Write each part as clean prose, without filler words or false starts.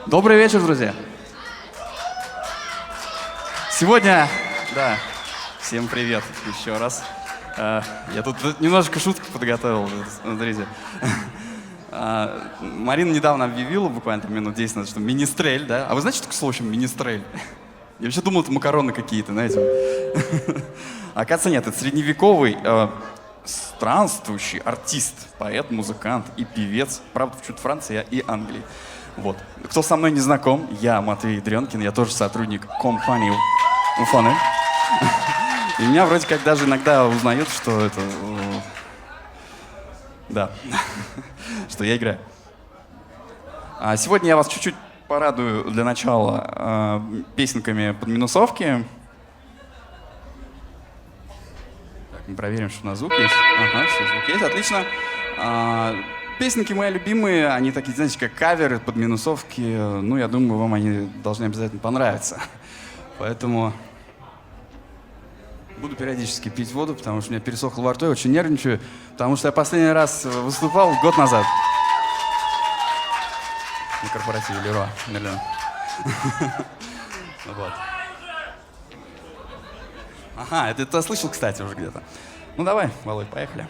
Добрый вечер, друзья. Сегодня, да, всем привет еще раз. Я тут немножко шутку подготовил, смотрите. Марина недавно объявила, буквально там минут 10 назад, что министрель, да? А вы знаете, что такое слово вообще министрель? Я вообще думал, это макароны какие-то, знаете. Оказывается, нет, это средневековый странствующий артист, поэт, музыкант и певец. Правда, в Франции и Англии. Вот. Кто со мной не знаком, я Матвей Дренкин, я тоже сотрудник компании Уфаны. И меня вроде как даже иногда узнают, что это... Да, что я играю. А сегодня я вас чуть-чуть порадую для начала песенками под минусовки. Так, мы проверим, что у нас звук есть. Ага, все, звук есть, отлично. Песенки мои любимые, они такие, знаете, как каверы под минусовки. Ну, я думаю, вам они должны обязательно понравиться. Поэтому буду периодически пить воду, потому что у меня пересохло во рту, я очень нервничаю, потому что я последний раз выступал год назад. На корпоративе Леруа Мерлен. Вот. Ага, это ты слышал, кстати, уже где-то. Ну давай, Володь, поехали.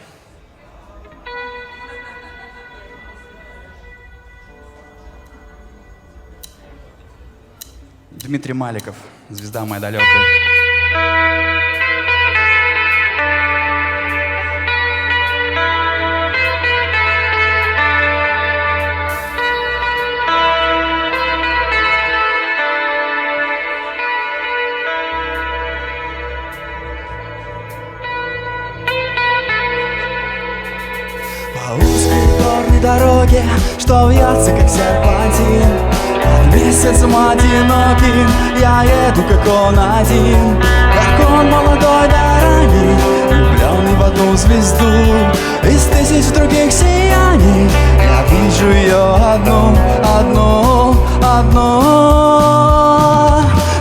Дмитрий Маликов, звезда моя далекая. По узкой горной дороге, что вьется, как серпантин, под месяцем одиноким я еду, как он один, как он молодой да ранний, влюбленный в одну звезду из тысяч других сияний. Я вижу ее одну.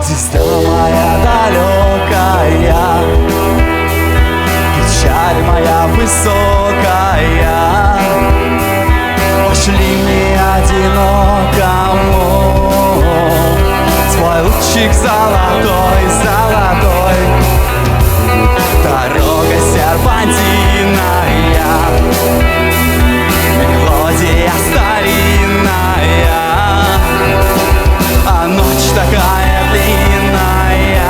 Звезда моя далекая, печаль моя высокая, пошли мне одинокому свой лучик золотой. Дорога серпантинная, мелодия старинная, а ночь такая длинная.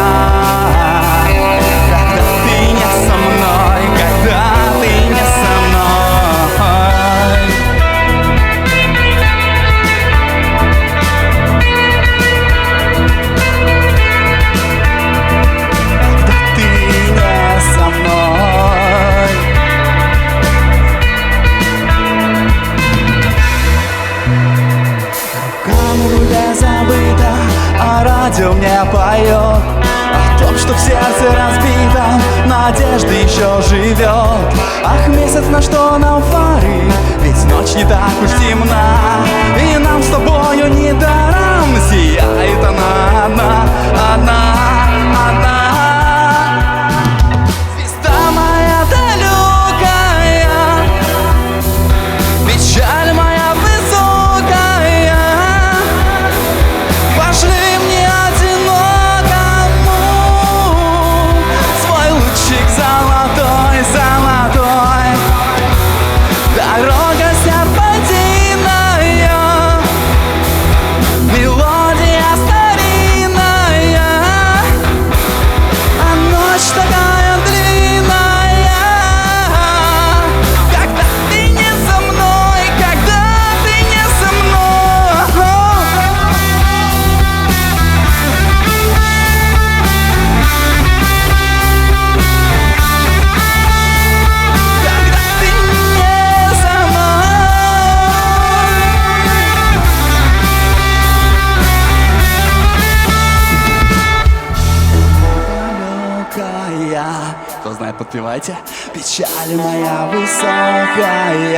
Когда ты не со мной, когда ты не со мной. Когда ты не со мной. Рука на руле забыта, а радио мне поет о том, что в сердце разбито, надежда еще живет. Ах, месяц, на что нам фары, ведь ночь не так уж темна, и нам с тобою недаром сияет она одна. Звезда моя далекая, печаль моя высокая, пошли мне одинокому свой лучик золотой. Дорога серпантинная, мелодия старинная, а ночь такая длинная. Когда ты не со мной, когда ты не со мной. Когда ты не со мной. Далекая, кто знает, подпевайте. Печаль моя высокая,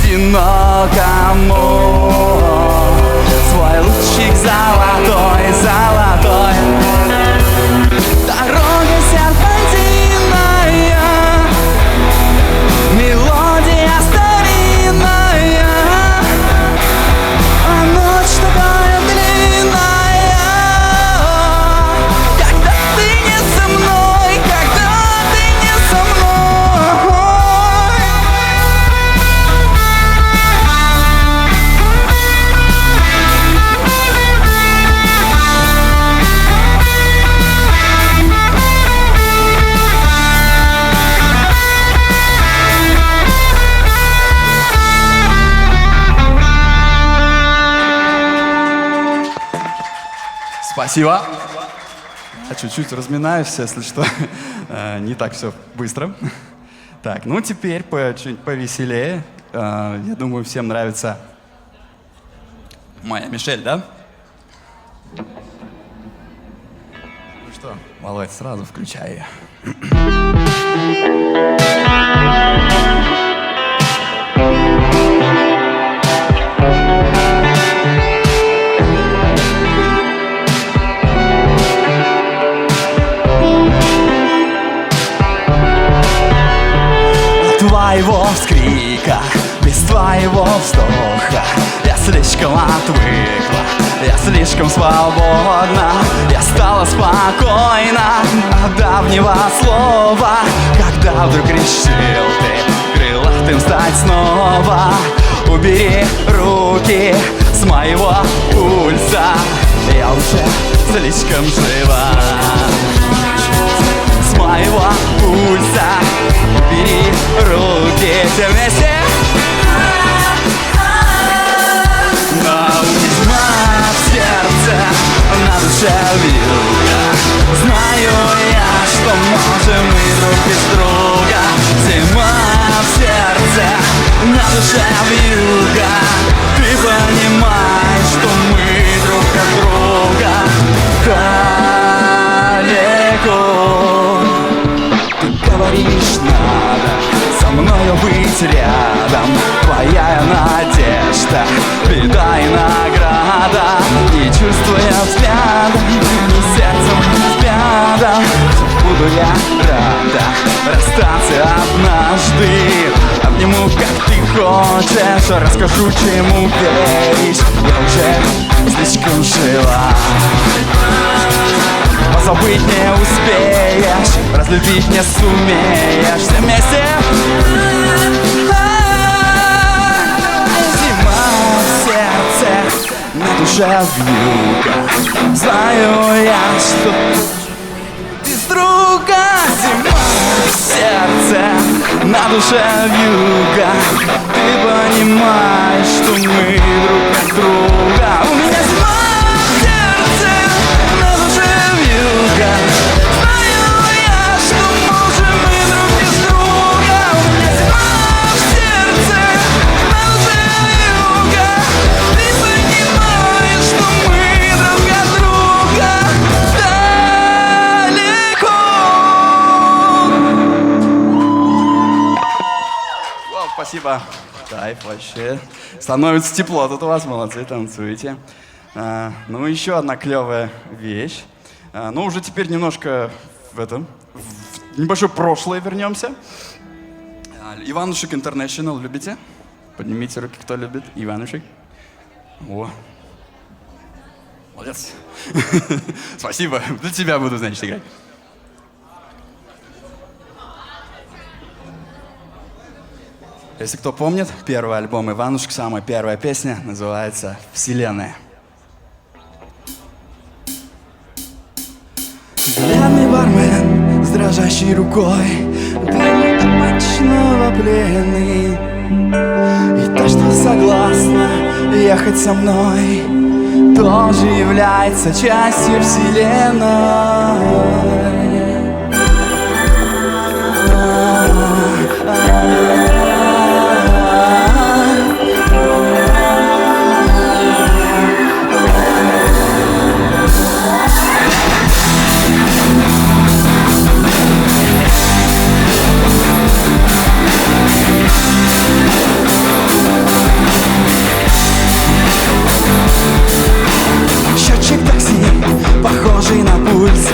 одинокому свой лучик золотой. Дорога серпантинная, мелодия старинная, Спасибо. Я чуть-чуть разминаюсь, если что. Не так все быстро. Так, ну теперь чуть повеселее. Я думаю, всем нравится моя Мишель, да? Ну что, Володь, сразу включай ее. Твоего вскрика, без твоего вздоха я слишком отвыкла, я слишком свободна. Я стала спокойна от давнего слова, когда вдруг решил ты крылатым стать снова. Убери руки с моего пульса, я уже слишком жива. С моего пульса убери руки, все вместе. Но тьма в сердце, на душе вьюга. Знаю я, что можем мы друг без друга. Зима в сердце, на душе вьюга. Ты понимаешь, что мы друг от друга далеко. Ты говоришь, надо со мною быть рядом. Твоя надежда, беда и награда. Не чувствуя взгляда, ни сердцем, ни взглядом, буду я рада расстаться однажды. Обниму, как ты хочешь, расскажу, чему веришь. Я уже слишком жила. Позабыть не успеешь, разлюбить не сумеешь. Все вместе. Зима в сердце, на душе вьюга. Знаю я, что без друга. Зима в сердце, на душе вьюга. Ты понимаешь, что мы друг от друга. У меня зима. Знаю я, что можем мы друг без друга. У меня зима в сердце, на душе вьюга. Ты понимаешь, что мы друг от друга далеко. Вау, спасибо. Кайф вообще. Становится тепло тут у вас, молодцы, танцуете. Ну, еще одна клевая вещь. Ну, уже теперь немножко в небольшое прошлое вернемся. Иванушек International любите? Поднимите руки, кто любит Иванушек. О, молодец. Спасибо. Для тебя буду, значит, играть. Если кто помнит, первый альбом Иванушек, самая первая песня называется «Вселенная». Пьяный бармен с дрожащей рукой, дым табачного пленный. И та, что согласна ехать со мной, тоже является частью вселенной. Похожий на пульс,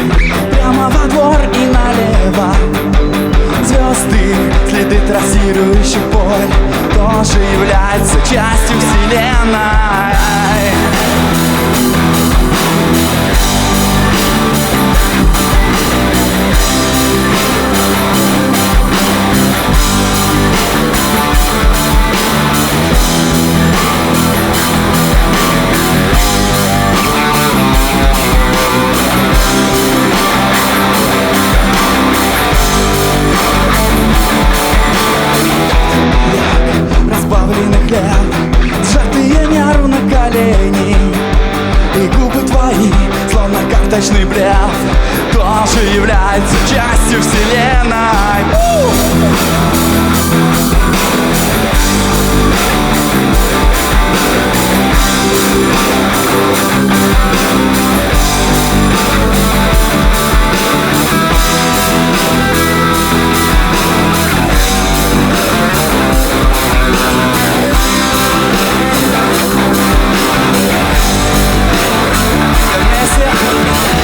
тоже является частью вселенной.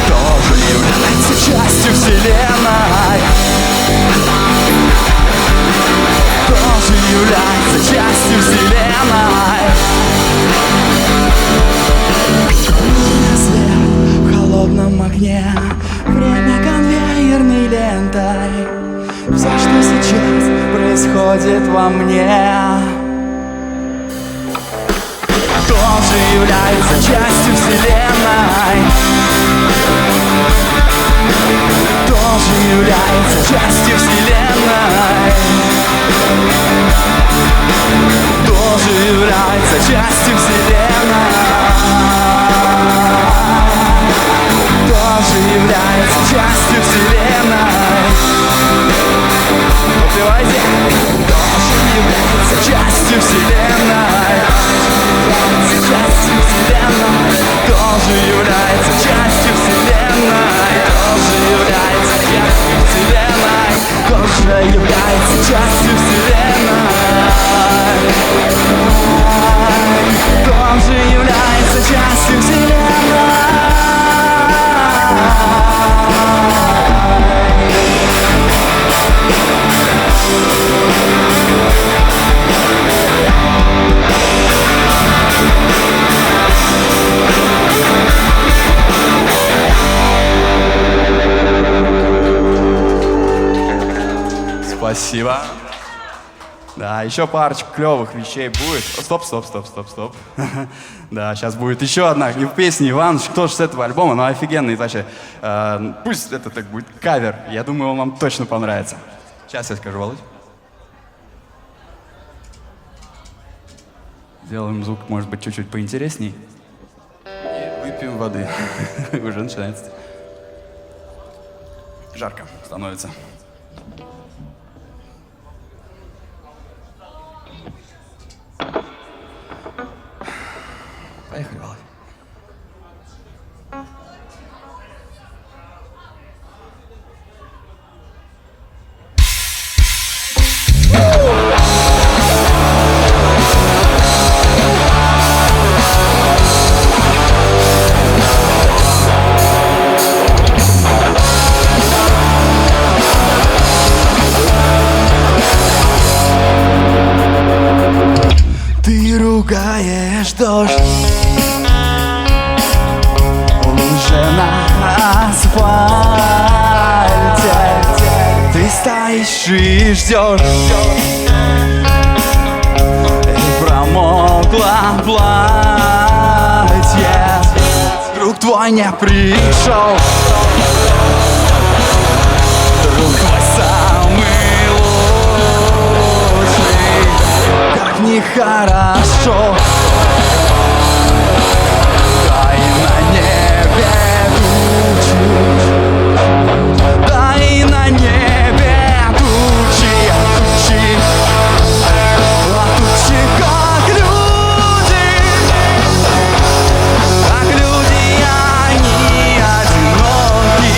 Тоже является частью вселенной. Тоже является частью вселенной. Свет в холодном огне, время конвейерной лентой. Все, что сейчас происходит во мне, тоже является частью вселенной. Тоже является частью вселенной. Тоже является частью вселенной. Тоже является частью вселенной. Подпевайте. Тоже является частью вселенной. Частью вселенной. Тоже является частью вселенной. Тоже является частью вселенной. Тоже является частью вселенной. Тоже является частью вселенной. Спасибо. Да, еще парочку клевых вещей будет. Стоп. Да, сейчас будет еще одна песня Иван, тоже с этого альбома, но офигенный вообще. Пусть это так будет кавер, я думаю, он вам точно понравится. Сейчас я скажу, Володь. Сделаем звук, может быть, чуть-чуть поинтересней. И выпьем воды. Уже начинается. Жарко становится. Поехали, Володь. Ты ругаешь дождь, лужи на асфальте. Ты стоишь и ждешь, и промокло платье. Друг твой не пришел, друг твой самый лучший. Как нехорошо, да и на небе тучи, да и на небе тучи, тучи как люди, они одиноки,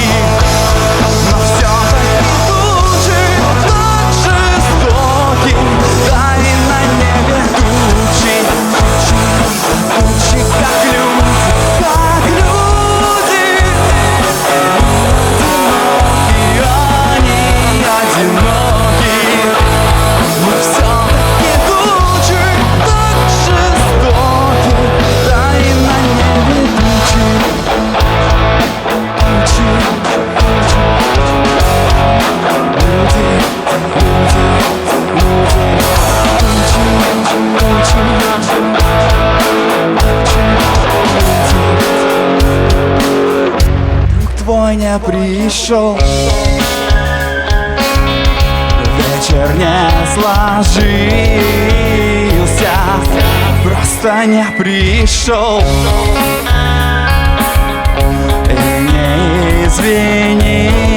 но все-таки тучи так жестоки, да и на небе тучи, тучи как люди, они одиноки, но все-таки тучи так жестоки, да и на небе тучи, друг твой не пришел, вечер не сложился, просто не пришел и не извинился.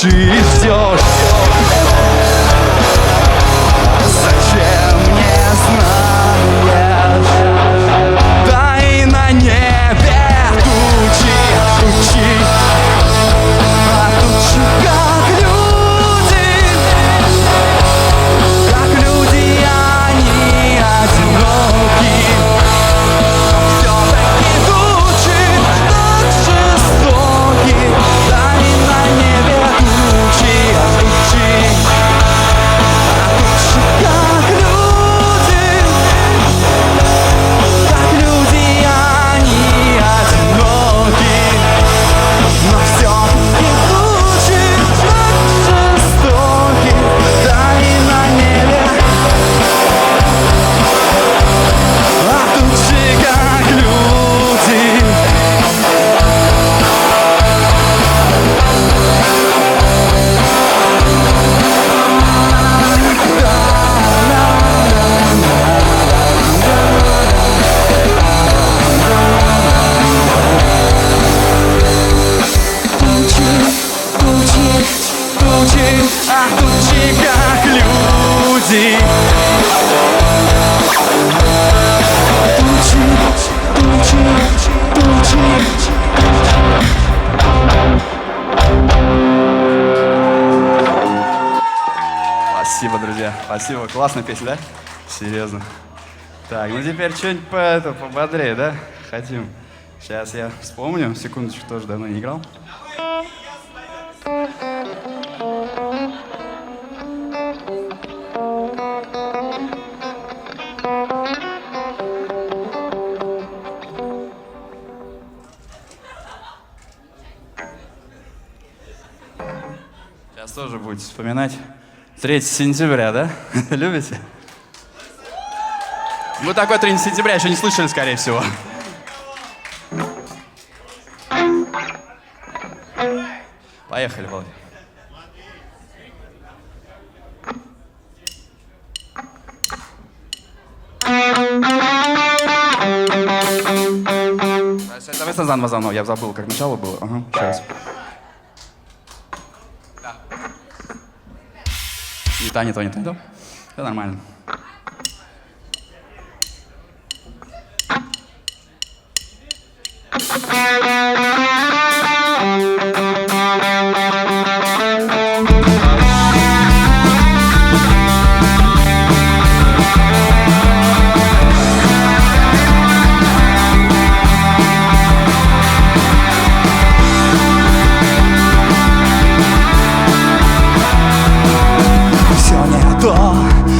души и ждешь. Зачем не знаешь? Да и на небе тучи, тучи, а тучи как люди они одиноки. Все-таки тучи так жестоки, да и на небе тучи, а тучи как люди они одиноки. Но все-таки тучи так жестоки, да и на небе, а тучи как люди. Тучи, а тучи как люди. Тучи, тучи, тучи. Спасибо, друзья. Спасибо. Классная песня, да? Серьезно. Так, ну теперь что-нибудь пободрее, да? Хотим. Сейчас я вспомню. Секундочку, тоже давно не играл. Сейчас тоже будете вспоминать. 3 сентября, да? Любите? Вы такой 3 сентября еще не слышали, скорее всего. Поехали, Володя. Давай заново, я забыл, как начало было. Ага, сейчас. Не то. Все нормально.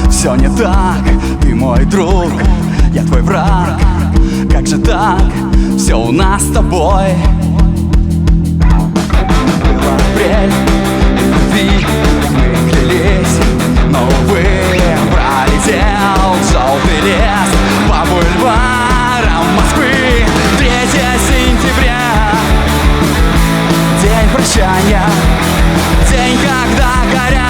Все не так, ты мой друг, я твой враг. Как же так, все у нас с тобой. Был апрель, любви мы клялись, но, увы, пролетел желтый лес по бульварам Москвы. 3 сентября, день прощания, день, когда горят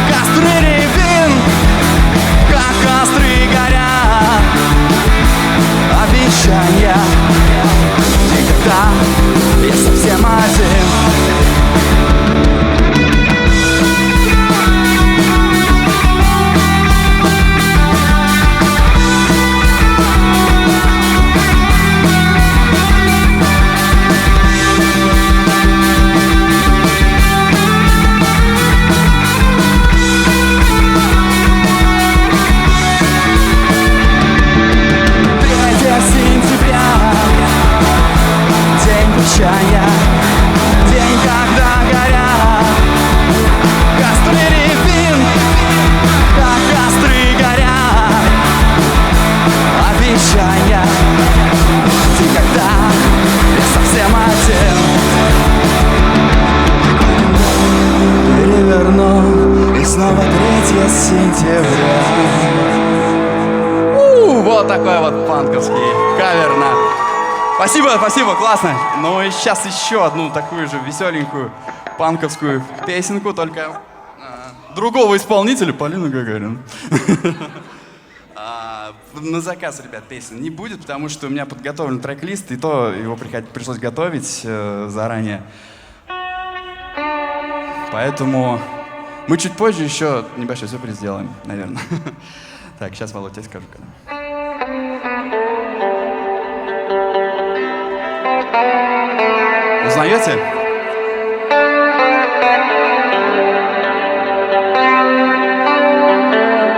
костры рябин, как костры горят обещания. Никогда я совсем один. День, когда горят костры рябин, как костры горят обещания. Никогда я совсем один. Переверну, и снова 3 сентября. Вот такой вот панковский кавер на... Спасибо, классно. Ну и сейчас еще одну такую же веселенькую панковскую песенку, только другого исполнителя, Полина Гагарина. На заказ, ребят, песен не будет, потому что у меня подготовлен трек-лист, и то его пришлось готовить заранее. Поэтому мы чуть позже еще небольшой сюрприз сделаем, наверное. Так, сейчас, Володь, я скажу, когда. Узнаете?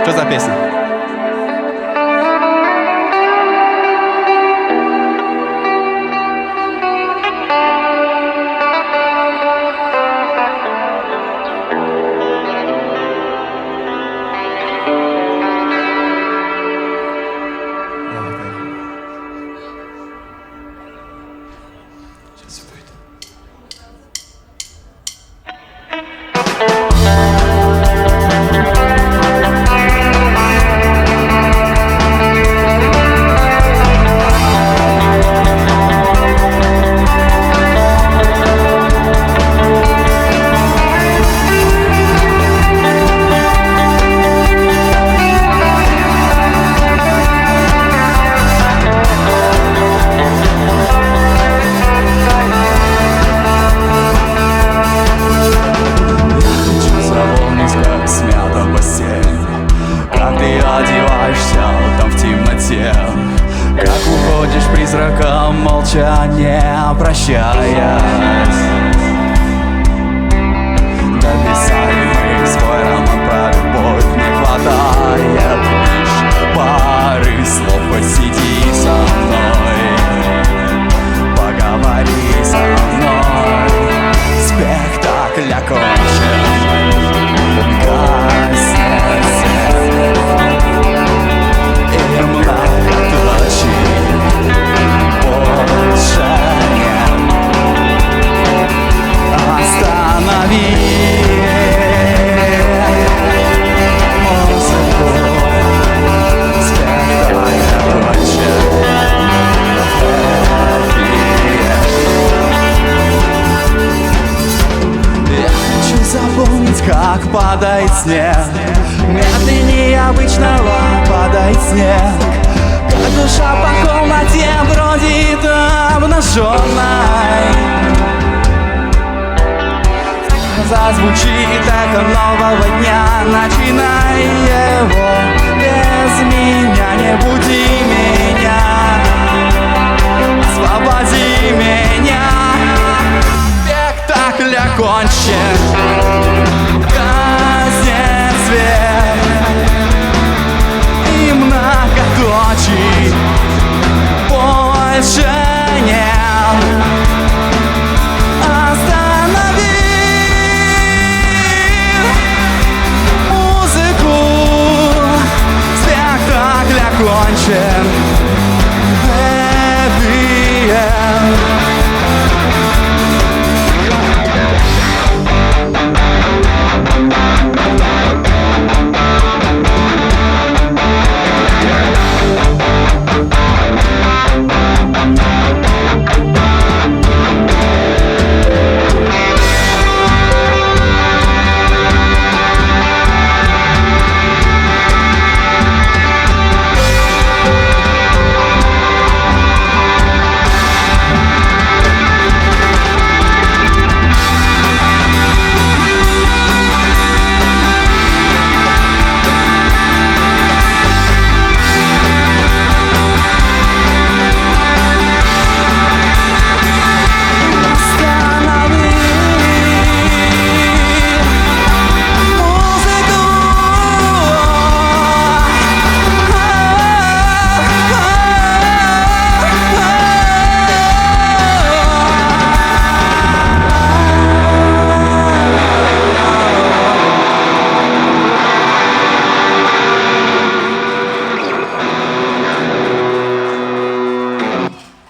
Что за песня? Давай, поехали. Сейчас сюда иду. Как смята постель, как ты одеваешься там в темноте, как уходишь призраком молча, не прощаясь. Дописали мы свой роман про любовь, не хватает лишь пары слов. Посиди со мной, поговори со мной, спектакль окончен. Гаснет свет, и многоточий больше нет. Останови музыку, спектакль окончен. Я хочу запомнить, как падает снег, медленнее обычного падает снег, как душа по комнате бродит обнаженной. Зазвучит эхо нового дня, начинай его без меня. Не буди меня, освободи меня. Спектакль окончен, гаснет свет, и многоточий больше нет. Останови музыку, спектакль окончен. Happy end.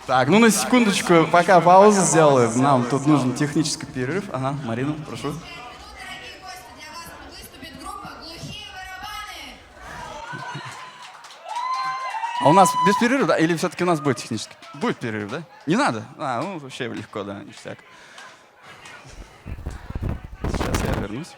Так, ну на секундочку, пока паузу сделаю, нам тут нужен технический перерыв. Ага, Марина, прошу. Дорогие гости, для вас выступит группа «Глухие барабаны». А у нас без перерыва, да? Или все-таки у нас будет технический? Будет перерыв, да? Не надо? А, ну вообще легко, да, ништяк. Сейчас я вернусь.